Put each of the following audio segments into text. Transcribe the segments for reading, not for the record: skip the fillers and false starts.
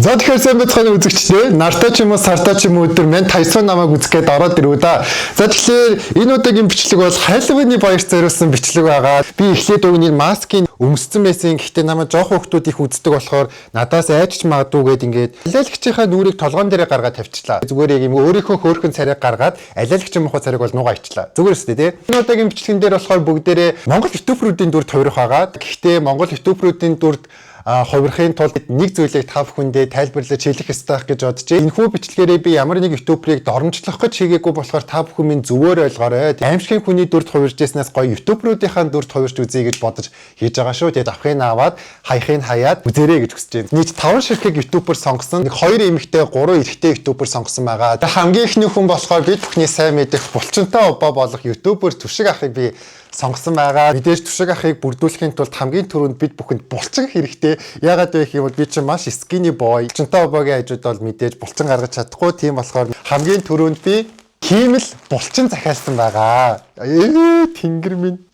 За тэгэхээр сайн байцгаана үзэгчдээ. Нартай ч юм уу сартай ч юм уу өдөр мэн Тайсон намайг үзэх гээд ороод ирв да. За тэгэхээр энэ удаагийн бичлэг бол Халлоуины баярт зориулсан бичлэг байгаа. Би эхлээд өгний маскын өмссөн байсан. Гэхдээ намайг жоох хүүхдүүд их үздэг болохоор надаас айчч магадгүй гээд ингээд алиалагчийнхаа нүрийг толгоон дээрээ гаргаад тавьчихлаа. Зүгээр яг юм өөрийнхөө хөөрхөн царайг гаргаад алиалагчийн мохоо царайг бол нугаа ичлаа. Зүгээр өстэй тий. Энэ удаагийн бичлэгэн дээр болохоор бүгдээрээ Монгол ютуберуудын дүр тойрох байгаа. Гэхдээ Монгол ютуберуудын дүрд хувирахын тулд нэг зүйлийг та бүхэндээ тайлбарлаж хэлэх ёстой гэж бодож байна. Энэхүү бичлэгээрээ би ямар нэг ютуберыг доромжлох гэж хийгээгүй болохоор та бүхэн минь зөвөр ойлгоорой. Аимшигын хүний дүрд хувирж яснаас гоё ютуберуудынхаа дүрд хувирч үзье гэж бодож хийж байгаа шүү. Тэгээд авахыг аваад хаяхыг хаяад үзээрэй гэж хүсэж байна. Нийт 5 ширхэг ютубер сонгосон. 2 эмэгтэй 3 эрэгтэй ютубер сонгосон байгаа. Хамгийн ихний хүн болохоор бид бүхний сайн мэдэх булчинтай обо болох ютубер Түшиг ахыг би сонгосон байгаа. Мэдээж Түшиг ахыг бүрдүүлэхийн тулд хамгийн түрүүнд бид бүхэнд булчин хэрэгтэй. Яагаад вэ гэвэл би чинь маш skinny boy. Булчинтай обогийн хажууд бол мэдээж булчин гаргаж чадахгүй. Тийм болохоор хамгийн түрүүнд би тийм л булчин захиалсан байгаа. Тэнгэр минь.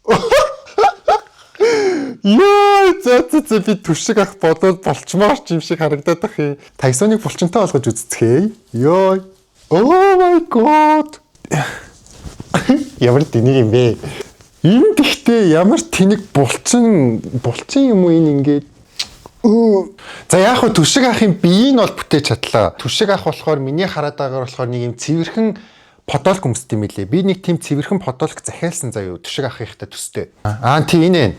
Яа, за би Түшиг ах бодвол булчмаар ч юм шиг харагдаад бах юм. Тайсоныг булчинтай болгож үзцгээе. Ёо. Oh my god. Ямар тэнийг юм бэ? Энэ тэгтээ ямар тэнэг булчин юм уу энэ ингээд. За яг хөө Түшиг ахын биеийг бол бүтээж чадлаа. Түшиг ах болохоор миний хараад байгаагаар болохоор нэг юм цэвэрхэн подолк өмсд юм билээ. Би нэг тийм цэвэрхэн подолк захиалсан заяа Түшиг ахынхтай төстэй. Тийм энэ.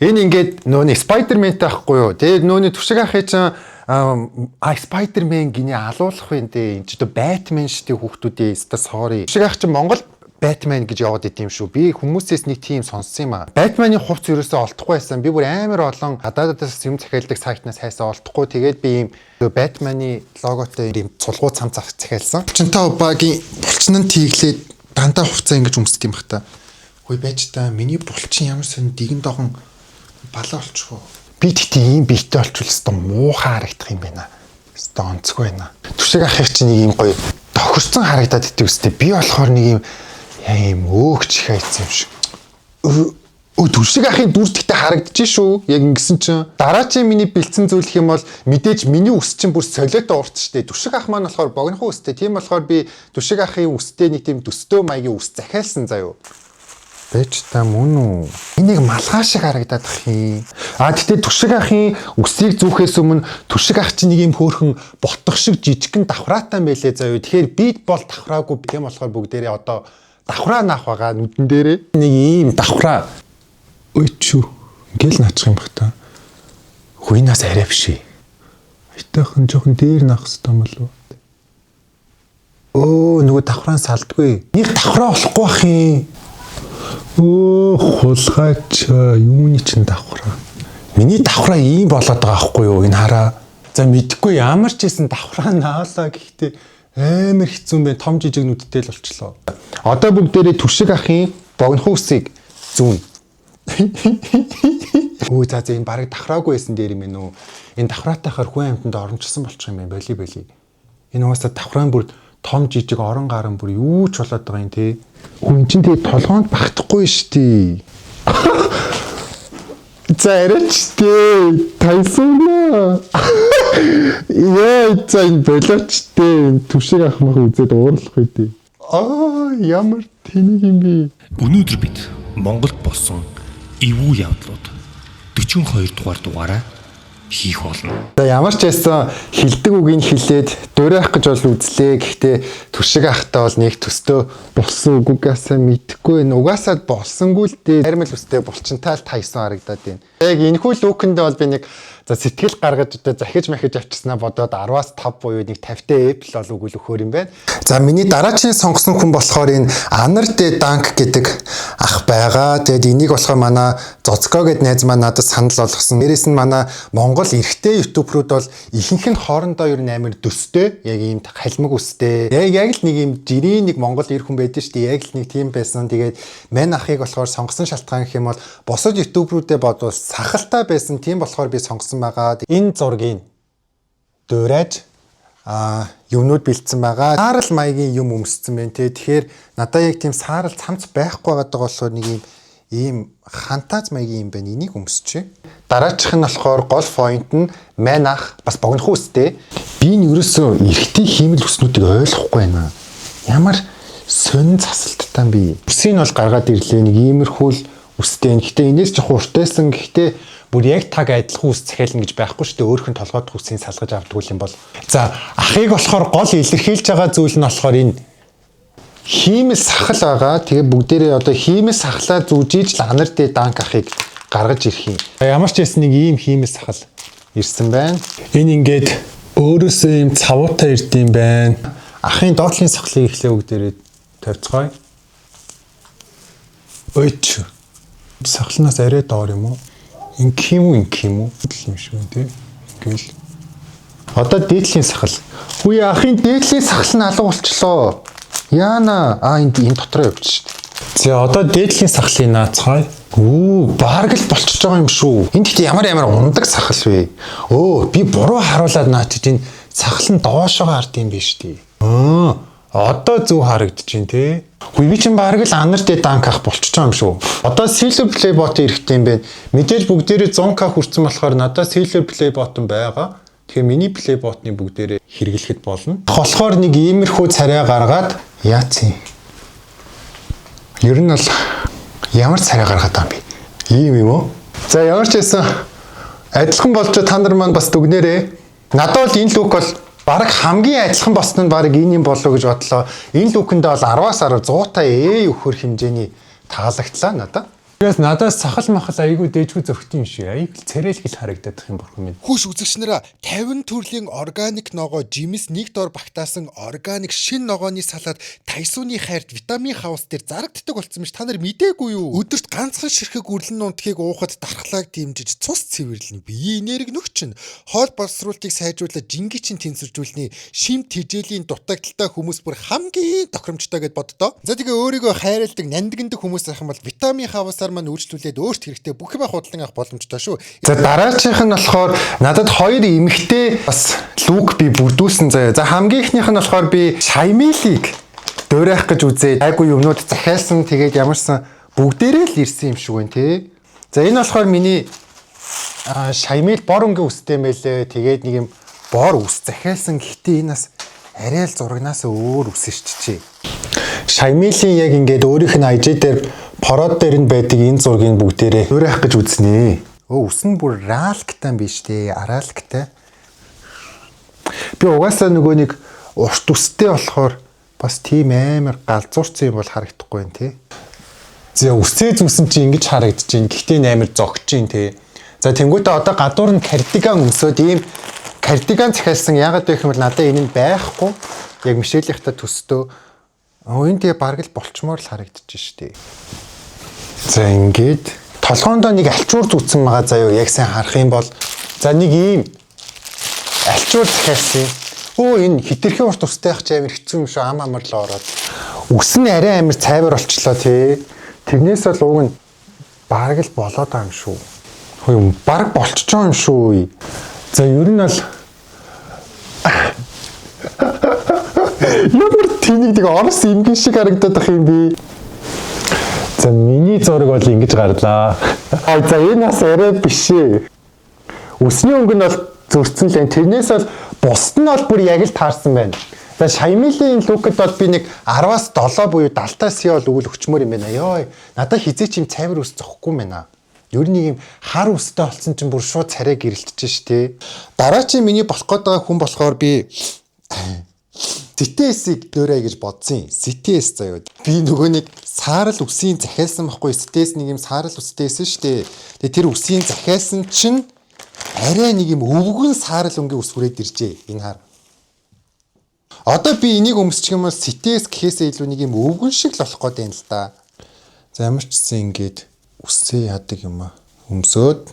Энэ ингээд нөөний Spider-Man-тай ахгүй юу? Тэгээд нөөний Түшиг ахын чинь Spider-Man гинэ алуулах вэ энэ ч одоо Batman штий хүүхдүүдээ өстой sorry. Түшиг ах чинь Монгол Batman гэж яваад идэм шүү. Би хүмүүсээс нэг тийм сонссон юм аа. Batman-ы хувц ерөөсөө олдохгүй байсан. Би бүр амар олон гадаадаас юм захиалдаг сайтнаас хайсаа олдохгүй. Тэгээд би ийм Batman-ы логотой ийм цулгуу цам захиалсан. Булчинтай обагийн булчин нь тийглээд дандаа хувцаа ингэж өмсдөг юм бах та. Хөөе байж та миний булчин ямар сонь дигэн догон балаа болчихоо. Би тэгтээ ийм биетэй олчвол өстой муухай харагдах юм байна. Өстой онцгүй байна. Түшиг ахих чинь нэг ийм гоё тохирцсон харагдаад идэв өстой. Би болохоор нэг ийм өөгч хайцсан юм шиг. Түшиг ахын дүртэгтэй харагдчих шүү. Яг ингэсэн чинь дараачийн миний бэлдсэн зүйлх юм бол мэдээж миний үс чинь бүр солиотой урт штэ. Түшиг ах маань болохоор богинохон үстэй. Тийм болохоор би Түшиг ахын үстэй нэг тийм төстөө маягийн үс захиалсан заяо. Бэж та мөн үү? Энийг малгай шиг харагдаад ах юм. Тэгтээ Түшиг ахын үсийг зүүхээс өмнө Түшиг ах чинь нэг юм хөөрхөн ботох шиг жижигхэн давхраатай байлээ заяо. Тэгэхээр би бол давхраагүй тийм болохоор бүгдээрээ одоо давхраа наах байгаа нүдэн дээрээ нэг ийм давхраа. Ой чүү. Ингээл наачих юм бах та. Хуйнаас арай биш. Айтайхан жоохон дээр наах хэвээр болов. Нөгөө давхраа салдгүй. Нэг давхраа болохгүй ах юм. Хулгайч юуны чин давхраа. Миний давхраа ийм болоод байгаа аахгүй юу? Энэ хараа. За мэдхгүй ямар ч хэсэн давхраа наалаа гэхдээ амар хэцүү юм байна. Том жижиг нүдтэй л болчлоо. Одоо бүгдээрээ Түшиг ахын богинохон үсийг зүүн. За энэ барыг давхраагүй байсан дээр юм ээ нөө. Энэ давхраатайхаар хүн амьтанд оромжсон болчих юм байна. Боли. Энэ угаасаа давхраан бүр том жижиг орон гарan бүр юу ч болоод байгаа юм те. Хүн чинь тэгээ толгоонд багтахгүй штий. За арайч те. Тайсоноо. Яа энэ болооч те. Түшиг ах мах үзээд уурлах үедээ. Ямар тэнийг юм бэ? Өнөөдөр бид Монголд болсон эвгүй явдлууд 42 дугаар дугаараа хийх болно. За ямар ч байсан хилдэг үгийг хэлээд дуурайх гэж бол үзлээ. Гэхдээ Түшиг ахтай бол нэг төстөө болсон үгүйгээсээ мэдхгүй энэ угаасаа болсонгүй л дээ. Хармил үстэй булчинтай л Тайсон харагдаад байна. Яг энэхүү лүүкэндээ бол би нэг сэтгэл гаргаж одоо захиж махиж авчирснаа бодоод 10-аас 5 буюу нэг 50-тай эпл бол өгөл өгөхөр юм байна. За миний дараагийн сонгосон хүн болохоор энэ Анар Дэ Данк гэдэг ах байгаа. Тэгэд энийг болохоор манай Зоцко гэд найз маань надад санал болгосон. Дээрээс нь манай Монгол эрэгтэй ютуберүүд бол ихэнх нь хоорондоо ер нь амар дөстэй. Яг ийм халимаг үстэй. Яг л нэг ийм жирийн нэг Монгол эр хүн байдаг шүү дээ. Яг л нэг тийм байсан. Тэгээд мань ахыг болохоор сонгосон шалтгаан гэх юм бол бусад ютуберүүдэд бодвол сахалтай байсан. Тийм болохоор би сонгосон байгаа. Энэ зургийг дуурайж юмнууд бэлдсэн байгаа. Саарал маягийн юм өмссөн байна те. Тэгэхээр надад яг тийм саарал цамц байхгүй байгаа болохоор нэг ийм хантаац маягийн юм байна. Энийг өмсчээ. Дараачих нь болохоор гол point нь мань ах бас богино хүстэй. Би энэ ерөөсөө эрэгтэй хиймэл хүснүүдийг ойлгохгүй байна. Ямар сонин засалттай би. Үсийг нь бол гаргаад ирлээ нэг иймэрхүү л үстэй. Гэхдээ энэс жоох уртайсан. Гэхдээ бүр яг таг адилхан үс захиална гэж байхгүй шүү дээ. Өөрхөн толгойд үсийг салгаж авдаг юм бол. За ахыг болохоор гол илэрхийлж байгаа зүйл нь болохоор энэ хиймэл сахал байгаа. Тэгээ бүгдээрээ одоо хиймэл сахлаа зүүжиж л анар дэ данк ахыг гаргаж ирэх юм. Ямар ч байсан нэг ийм хиймэл сахал ирсэн байна. Энэ ингээд өөрөөсөө ийм цавуутай ирд юм байна. Ахын доотлын сахлыг эхлээ бүгдээрээ тавьцгаая. Ойч. Сахалнаас арай доор юм уу? Инх юм уу? Юм шүү дээ. Ингээл. Одоо дээдлийн сахал. Хүй ахын дээдлийн сахал нь алга болчлоо. Яана энд дотроо явчих шүү дээ. За одоо дээдлийн сахлыг наацгаая. Бараг л болчихж байгаа юм шүү. Энд гэхдээ ямар ундаг сахал вэ? Би буруу харуулад наачиж энэ сахал нь доошоо хард юм биш үү? Одоо зөв харагдаж байна те. Хүй би чинь бараг л анар дэ данк ах болчихж байгаа юм шүү. Одоо Silver Play bot эрэхтэй юм байна. Мэдээж бүгдээрээ 100k хүрсэн болохоор надад Silver Play bot байгаа. Тэгэхээр миний Play bot-ны бүгдээрээ хэрэглэхэд болно. Болохоор нэг иймэрхүү царай гаргаад яац юм. Ер нь бол ямар царай гаргаад байгаа юм бэ? Ийм юм уу? За ямар ч байсан адилхан болж та нар маань бас дүгнээрээ. Надад бол энэ лук бол бараг хамгийн адилхан болсон нь бараг энэ юм болов гэж бодлоо. Энэ лукэндээ бол 10-аас 10 100 та өгөх хэмжээний таалагдлаа надад. Тэгээс надаас сахал махал айгүй дээжгүй зөрхтөн юм шиг. Айгүй царайлгэл харагдах юм бурхан минь. Хүш үзэгчнэрээ 50 төрлийн органик ногоо жимс нэг дор багтаасан органик шин ногооны салаад тайсууны хайрт витамин хаус дээр зарагддаг болсон юм ш та нар мдээгүй юу? Өдөрт ганцхан ширхэг үрлэн нунтгийг уухад дархлааг дэмжиж цус цэвэрлэн бие энерги нөгчин хоол боловсруулалтыг сайжруулаад жингийн тэнцвэржүүлний шим тэжээлийн дутагдaltaй хүмүүс бүр хамгийн тохиромжтой гэд боддоо. За тэгээ өөрийгөө хайрладаг нандиндаг хүмүүс байх юм бол витамин хавасаар маань үйлчлүүлээд өөрт хэрэгтэй бүх юм худалдан авах боломжтой шүү. За дараачих нь болохоор надад хоёр эмэгтэй бас лук би бүрдүүлсэн заяа. За хамгийн ихнийх нь болохоор би Шаймилийг дөөрэх гэж үзээд айгу юмнууд захиалсан. Тэгээд ямарсан бүгдээрээ л ирсэн юм шиг байна те. За энэ болохоор миний Шаймил бор өнгийн үстэй мэлээ. Тэгээд нэг юм бор үс захиалсан. Гэхдээ энэ бас арай л зурагнаас өөр үсэн шчээ. Шаймилийн яг ингээд өөрийнх нь IG дээр пород дээр нь байдаг энэ зургийг бүгдээрээ дөөрэх гэж үзнэ. Үс нь бүр ралктай биш те, аралктай. Би угаасаа нөгөө нэг урт үстэй болохоор бас тийм амар галзуурсан юм бол харагдахгүй юм те. За үсээ зүсэн чи ингэж харагдаж байна. Гэхдээ амар зогч юм те. За тэнгуүтээ одоо гадуур нь кардиган өмсөд ийм кардиган захиалсан яагаад вэ гэвэл надад энэ нь байхгүй. Яг Мишелийнхтай төстөө. Энэ тэгээ бараг л болчмоор л харагдаж штэ. За ингээд толгоондоо нэг альчуур зүтсэн байгаа заяа яг сайн харах юм бол за нэг ийм альчуур захиалсан. Энэ хитрхийн урт устай ах ч амар хэцүү юм шүү амар л ороод. Үс нь арай амар цайвар болчлоо тий. Тэрнээс бол уг нь бараг л болоод байгаа юм шүү. Хөөе бараг болчихж байгаа юм шүү. За ер нь бол ямар тэнийг нэг орос имгэн шиг харагдаад ах юм би. За миний зураг бол ингэж гарлаа. За энэ бас арай биш ээ. Үсний өнгө нь бол зөрчсөн л энэ. Тэрнээс бол бусд нь бол бүр яг л таарсан байна. За Шаймилийн лукэд бол би нэг 10-аас 7 буюу 70-аас бол өгөл өчмөр юм байна. Ёо. Надад хизээ ч юм цайвар үс зохгүй юм байна. Ер нь нэг юм хар үстэй болсон чинь бүр шууд царай гэрэлтэж штэ. Дараа чи миний болох гээд байгаа хүн болохоор би CTS-ийг дөөрэй гэж бодсон юм. CTS заяа. Би нөгөө нэг саарал үсийн захиалсан байхгүй. CTS нэг юм саарал үстэйсэн шүү дээ. Тэгээ тэр үсийн захиалсан чинь арай нэг юм өвгөн саарал өнгийн ус хүрээд иржээ. Энэ хар. Одоо би энийг өмсчих юм бол CTS гэхээсээ илүү нэг юм өвгөн шиг л болох гээд байна л да. За ямар ч гэсэн ингээд үсээ яадаг юм аа. Өмсөөд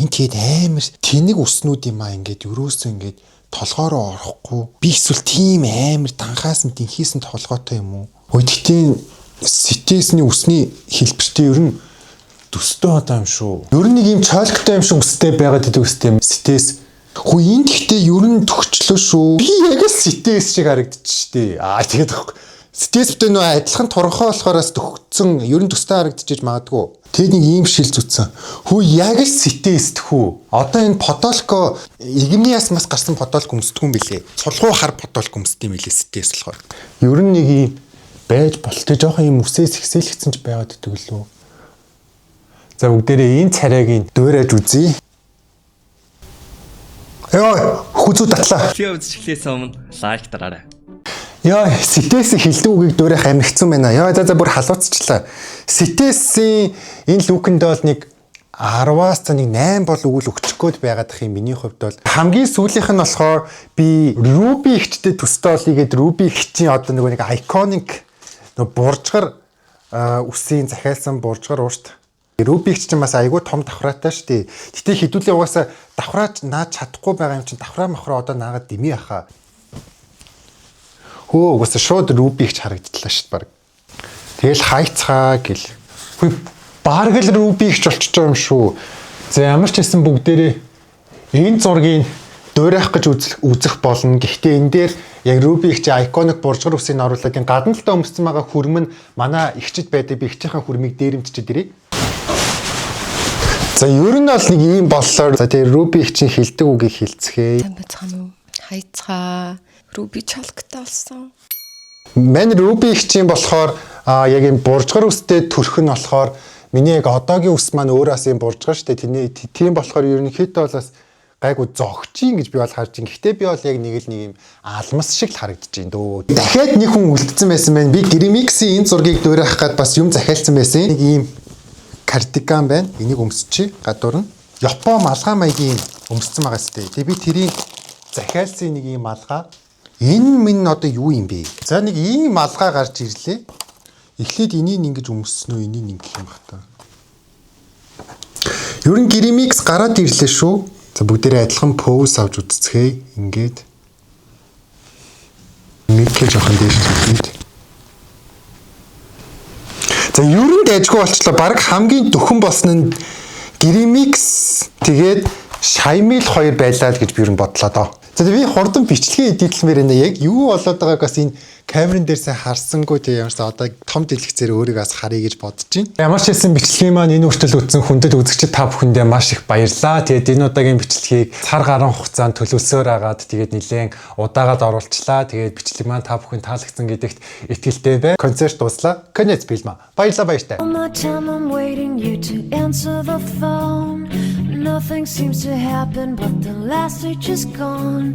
энэ тэгээд амар тэнэг үснүүд юм аа ингээд өрөөсөө ингээд толгоороо орохгүй. Би эсвэл тийм амар данхаас нь тэнхийсэн толгойтой юм уу? Гэхдээ CTS-ний үсний хэлбэртэй ер нь төстэй одоо юм шүү. Ер нь нэг юм чойлгтой юм шиг үстэй байгаад идэг үстэй CTS. Хөө энд гэхдээ ер нь төгчлөө шүү. Би яг л CTS шиг харагдчих штеп. Тэгээд Стестэй нөө адилхан туранхай болохоороос төгцсөн ерөн төстэй харагдчихэж магадгүй. Тэг нэг ийм шил зүтсэн. Хүү яг л стест хүү. Одоо энэ подолко игмний ясмас гарсан подолко өмсдөг юм билээ. Цулгуу хар подолко өмсдөг юм билээ стест болохоор. Ер нь нэг ийм байж болтой жоохон ийм үсээс ихсэлгцэн ч байгаад идэг лөө. За бүгдээрээ энэ царайгийн дуурайж үзье. Яа, хүзүү татлаа. Видео үзчихлээс өмнө лайк дараарай. Яа, ситээс хилдэг үгийг дуурайх амигцсан байна. Яа, за бүр халууцчлаа. Ситээсийн энэ лүкэнд бол нэг 10-аас нэг 8 бол өгөл өгчих гээд байгаад их юм миний хувьд бол хамгийн сүүлийнх нь болохоор би Ruby ихчтэй төстэй олъё гэд Ruby ихчийн одоо нэг iconic буржгар үсийн захиалсан буржгар уушт. Ruby ихч чинь бас айгүй том давхраатай шүү дээ. Гэтэ хідүүлээ угаасаа давхраач наад чадахгүй байгаа юм чинь давхраа мохроо одоо наагаад дими яхаа. Хөө угаасаа шууд Ruby ихч харагдлаа шүү дээ баг. Тэгэл хайцгаа гэл. Хүй бараг л Ruby ихч болчихж байгаа юм шүү. За ямар ч хэсэн бүгдээрээ энэ зургийг дуурайх гэж үзэх болно. Гэхдээ энэ дээр яг Ruby ихчийн iconic буржгар үсийг оруулаад энэ гадна талаа өмссөн байгаа хүрм нь манай ихчид байдаг би ихчийнхээ хүрмийг дээрэмччихэд ирээ. За ер нь бол нэг ийм боллоор за тэгээ Ruby ихчийн хилдэг үгийг хилцгээе. Сайн байцгаана уу? Хайцгаа. Ruby чалгтай болсон. Мань Ruby ихчийн болохоор яг энэ буржгар үстэй төрх нь болохоор миний яг одоогийн үс маань өөрөөс юм буржгар штэ тийм болохоор ерөнхийдөө бол бас гайгүй зогчийн гэж би бол харж ин. Гэхдээ би бол яг нэг юм алмас шиг л харагдаж байна дөө. Дахиад нэг хүн үлдсэн байсан байна. Би Grimix-ийн энэ зургийг дуурайх гээд бас юм захиалсан байсан. Нэг ийм кардиган байна. Энийг өмсчихье. Гадуур нь Япон малгай маягийн өмссөн байгаа сте. Тэгээ би тэрийг захиалсан нэг ийм малгай. Энэ минь одоо юу юм бэ? За нэг ийм малгай гарч ирлээ. Эхлээд энийг ингэж өмссөн үү? Энийг ингэх юм бах та. Ер нь Grimix гараад ирлээ шүү. За бүгдээрээ адилхан pose авч үзцгээе. Ингээд микээ жоохон дээш хийгээд. За ер нь дайжгүй болчлоо. Бараг хамгийн дөхөн болсон нь Grimix тэгээд Shimil хоёр байлаа л гэж би ер нь бодлоо доо. За би хурдан бичлэгээ эдитлмээр байна. Яг юу болоод байгааг бас энэ камерын дээрсээ харсангүй тийм ямарсаа одоо том дэлгэцээр өөрийгөө бас харъя гэж бодож байна. Ямар ч хэлсэн бичлэгийн маань энэ хүртэл үзсэн хүндэт үзэгчид та бүхэндээ маш их баярлалаа. Тэгээд энэ удаагийн бичлэгийг сар гаруй хугацаанд төлөвлөсөөр агаад тэгээд нэлээд удаагаад оруулчлаа. Тэгээд бичлэг маань та бүхэнд таалагдсан гэдэгт итгэлтэй байна. Концерт дуслаа. Конец фильм. Баярлалаа баяртай. Nothing seems to happen, but the last week is gone.